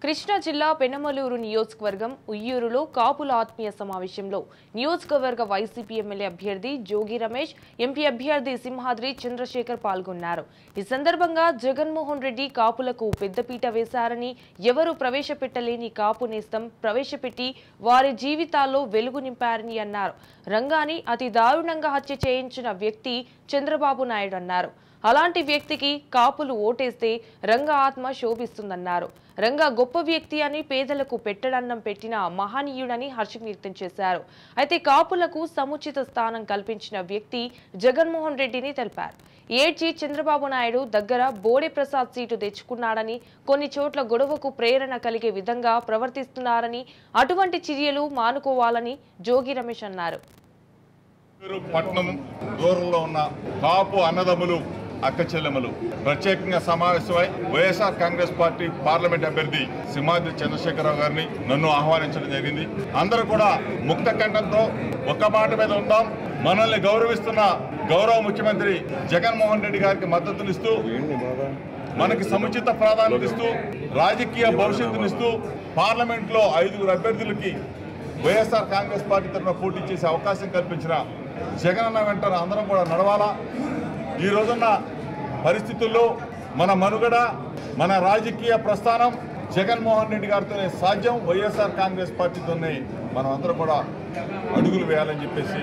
కృష్ణా జిల్లా పెనమలూరు నియోజకవర్గం ఉయ్యూరులో కాపుల ఆత్మీయ సమావేశంలో నియోజకవర్గ వైసీపీ ఎమ్మెల్యే అభ్యర్థి జోగి రమేష్, ఎంపీ అభ్యర్థి సింహాద్రి చంద్రశేఖర్ పాల్గొన్నారు. ఈ సందర్భంగా జగన్మోహన్ రెడ్డి కాపులకు పెద్దపీట వేశారని, ఎవరు ప్రవేశపెట్టలేని కాపు నేస్తం ప్రవేశపెట్టి వారి జీవితాల్లో వెలుగు నింపారని అన్నారు. రంగాని అతి దారుణంగా హత్య చేయించిన వ్యక్తి చంద్రబాబు నాయుడు అన్నారు. అలాంటి వ్యక్తికి కాపులు ఓటేస్తే రంగా ఆత్మ శోభిస్తుందన్నారు. రంగా గొప్ప వ్యక్తి అని, పేదలకు పెట్టడన్నం పెట్టిన మహనీయుడని హర్షం వ్యక్తం చేశారు. అయితే కాపులకు సముచిత స్థానం కల్పించిన వ్యక్తి జగన్మోహన్ రెడ్డిని తెలిపారు. ఏడ్చి చంద్రబాబు నాయుడు దగ్గర బోడే ప్రసాద్ సీటు తెచ్చుకున్నాడని, కొన్ని చోట్ల గొడవకు ప్రేరణ కలిగే విధంగా ప్రవర్తిస్తున్నారని, అటువంటి చర్యలు మానుకోవాలని జోగి రమేష్ అన్నారు. పట్నం దూరంలో ఉన్న కాపు అన్నదమ్ములు, అక్క చెల్లెమ్మలు ప్రత్యేకంగా సమావేశమై వైఎస్ఆర్ కాంగ్రెస్ పార్టీ పార్లమెంట్ అభ్యర్థి సింహాద్రి చంద్రశేఖరరావు గారిని నన్ను ఆహ్వానించడం జరిగింది. అందరూ కూడా ముక్త కంఠంతో ఒక్క మాట మీద ఉందాం, మనల్ని గౌరవిస్తున్న గౌరవ ముఖ్యమంత్రి జగన్మోహన్ రెడ్డి గారికి మద్దతునిస్తూ, మనకి సముచిత ప్రాధాన్యత ఇస్తూ, రాజకీయ భవిష్యత్తునిస్తూ, పార్లమెంట్లో 5 అభ్యర్థులకి వైఎస్ఆర్ కాంగ్రెస్ పార్టీ తరఫున పోటీ చేసే అవకాశం కల్పించిన జగనన్న వెంట అందరం కూడా నడవాలా. ఈ రోజున్న పరిస్థితుల్లో మన మనుగడ, మన రాజకీయ ప్రస్థానం జగన్మోహన్ రెడ్డి గారితోనే సాధ్యం. వైఎస్ఆర్ కాంగ్రెస్ పార్టీతోనే మనం అందరం కూడా అడుగులు వేయాలని చెప్పేసి